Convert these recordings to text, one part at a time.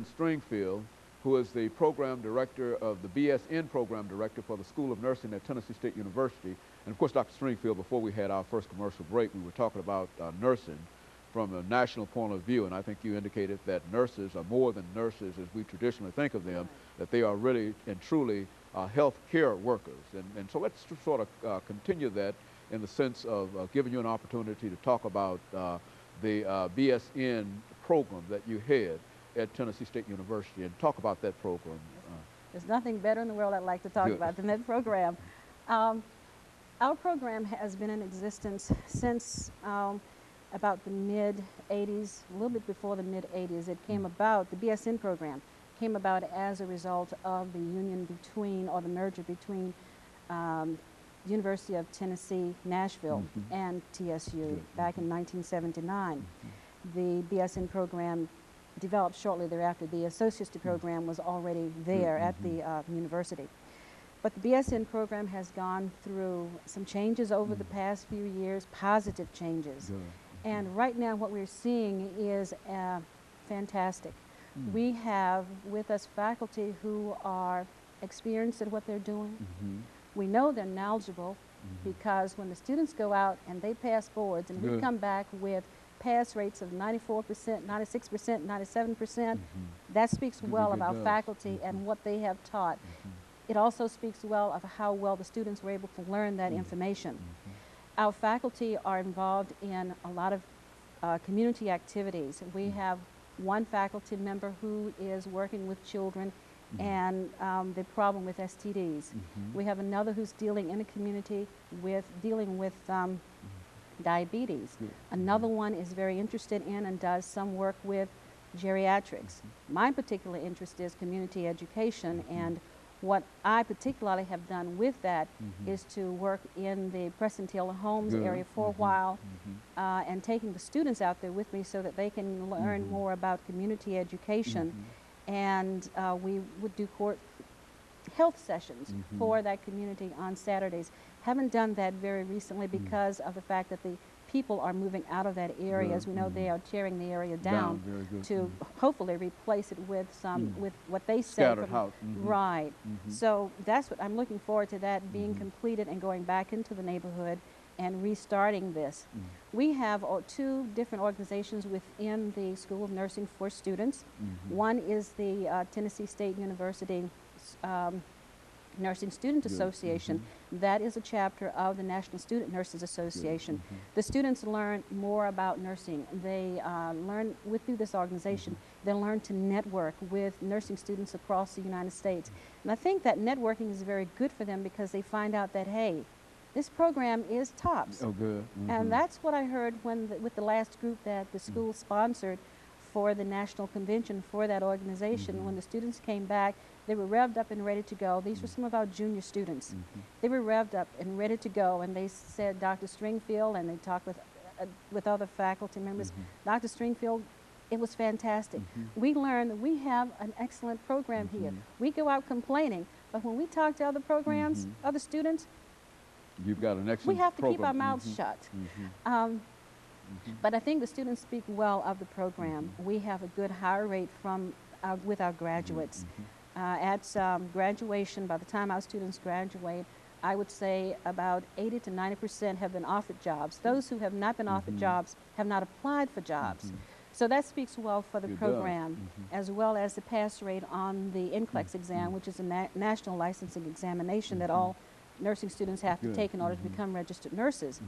Stringfield, who is the program director of the BSN program director for the School of Nursing at Tennessee State University. And of course, Dr. Stringfield, before we had our first commercial break, we were talking about nursing from a national point of view. And I think you indicated that nurses are more than nurses as we traditionally think of them, that they are really and truly health care workers. And so let's sort of continue that in the sense of giving you an opportunity to talk about the BSN program that you had at Tennessee State University, and talk about that program. There's nothing better in the world I'd like to talk about than that program. Our program has been in existence since about the mid-'80s, a little bit before the mid-'80s. It came about, the BSN program came about as a result of the union between, or the merger between University of Tennessee, Nashville and TSU back in 1979. The BSN program developed shortly thereafter. The associate's program was already there at the university. But the BSN program has gone through some changes over the past few years, positive changes. And right now what we're seeing is fantastic. We have with us faculty who are experienced at what they're doing. We know they're knowledgeable because when the students go out and they pass boards and we come back with pass rates of 94%, 96%, 97%, that speaks well about faculty and what they have taught. It also speaks well of how well the students were able to learn that information. Our faculty are involved in a lot of community activities. We have one faculty member who is working with children and the problem with STDs. We have another who's dealing in the community with diabetes. Another one is very interested in and does some work with geriatrics. My particular interest is community education, and what I particularly have done with that is to work in the Preston Taylor Homes area for a while and taking the students out there with me so that they can learn more about community education. And we would do health sessions for that community on Saturdays. Haven't done that very recently because of the fact that the people are moving out of that area. As we know, they are tearing the area down to hopefully replace it with some, with what they say. Scattered house. Right. So that's what I'm looking forward to, that being completed and going back into the neighborhood and restarting this. We have two different organizations within the School of Nursing for students. One is the Tennessee State University Nursing Student Association. That is a chapter of the National Student Nurses Association. The students learn more about nursing. They learn through this organization. They learn to network with nursing students across the United States. And I think that networking is very good for them because they find out that, hey, this program is tops. Oh, good. And that's what I heard when with the last group that the school sponsored for the national convention for that organization. When the students came back, they were revved up and ready to go. These were some of our junior students. They were revved up and ready to go, and they said, Dr. Stringfield, and they talked with other faculty members, Dr. Stringfield, it was fantastic. We learned that we have an excellent program here. We go out complaining, but when we talk to other programs, other students, you've got an excellent we have to program. keep our mouths shut. But I think the students speak well of the program. We have a good hire rate with our graduates. At graduation, by the time our students graduate, I would say about 80 to 90% have been offered jobs. Those who have not been offered jobs have not applied for jobs. So that speaks well for the program, as well as the pass rate on the NCLEX exam, which is a national licensing examination that all nursing students have to take in order to become registered nurses.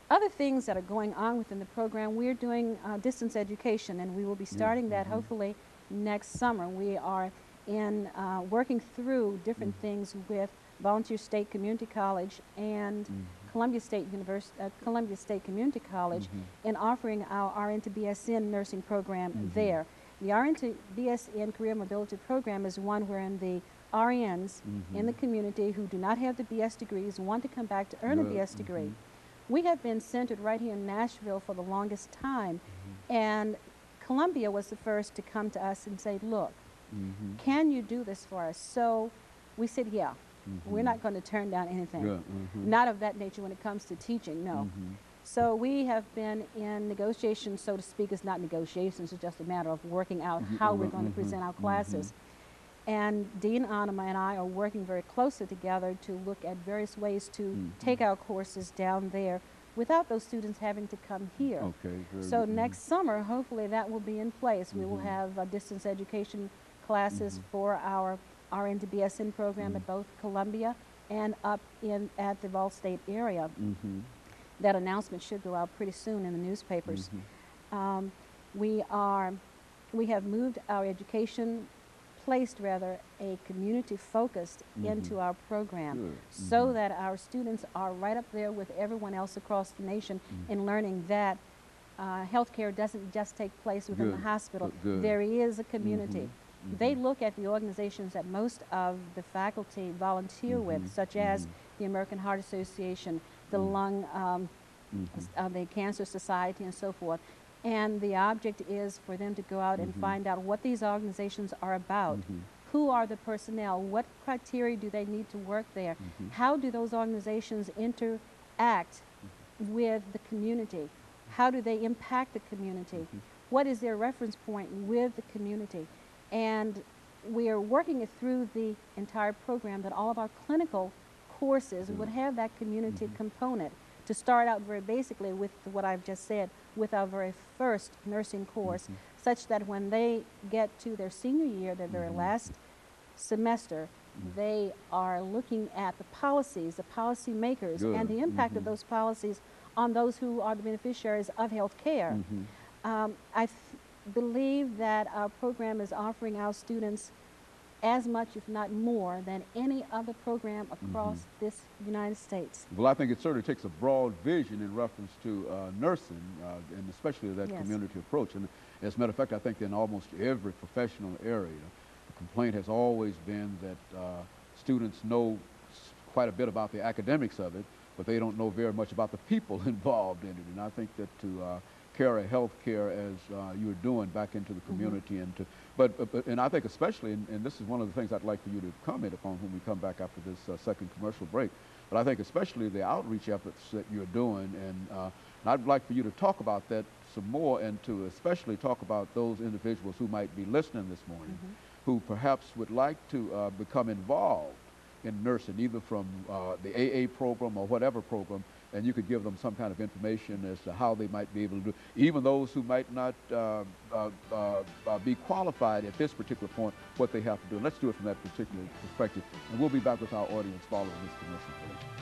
Other things that are going on within the program, we're doing distance education, and we will be starting that hopefully next summer. We are working through different things with Volunteer State Community College and Columbia State Community College in offering our RN to BSN nursing program there. The RN to BSN Career Mobility Program is one wherein the RNs in the community who do not have the BS degrees want to come back to earn a BS degree. We have been centered right here in Nashville for the longest time, and Columbia was the first to come to us and say, look, can you do this for us? So we said, yeah, we're not going to turn down anything. Not of that nature when it comes to teaching, no. So we have been in negotiations, so to speak. It's not negotiations, it's just a matter of working out how we're going to present our classes. And Dean Anima and I are working very closely together to look at various ways to take our courses down there without those students having to come here. Okay. So next summer, hopefully that will be in place. We will have distance education classes for our RN to BSN program at both Columbia and up at the Vol State area. That announcement should go out pretty soon in the newspapers. We have moved our education, placed rather a community focused into our program, so that our students are right up there with everyone else across the nation in learning that healthcare doesn't just take place within the hospital. There is a community. They look at the organizations that most of the faculty volunteer with, such as the American Heart Association, the the Cancer Society, and so forth. And the object is for them to go out and find out what these organizations are about. Who are the personnel? What criteria do they need to work there? How do those organizations interact with the community? How do they impact the community? What is their reference point with the community? And we are working it through the entire program that all of our clinical courses would have that community component, to start out very basically with what I've just said, with our very first nursing course, such that when they get to their senior year, their very last semester, they are looking at the policies, the policy makers, and the impact of those policies on those who are the beneficiaries of health care. I believe that our program is offering our students as much, if not more, than any other program across this United States. Well, I think it certainly takes a broad vision in reference to nursing, and especially that community approach. And as a matter of fact, I think in almost every professional area, the complaint has always been that students know quite a bit about the academics of it, but they don't know very much about the people involved in it. And I think that to carry health care as you're doing back into the community, and to, and I think especially, and this is one of the things I'd like for you to comment upon when we come back after this second commercial break, but I think especially the outreach efforts that you're doing, and I'd like for you to talk about that some more, and to especially talk about those individuals who might be listening this morning, who perhaps would like to become involved in nursing, either from the AA program or whatever program, and you could give them some kind of information as to how they might be able to do, even those who might not be qualified at this particular point, what they have to do. And let's do it from that particular perspective. And we'll be back with our audience following this commercial break.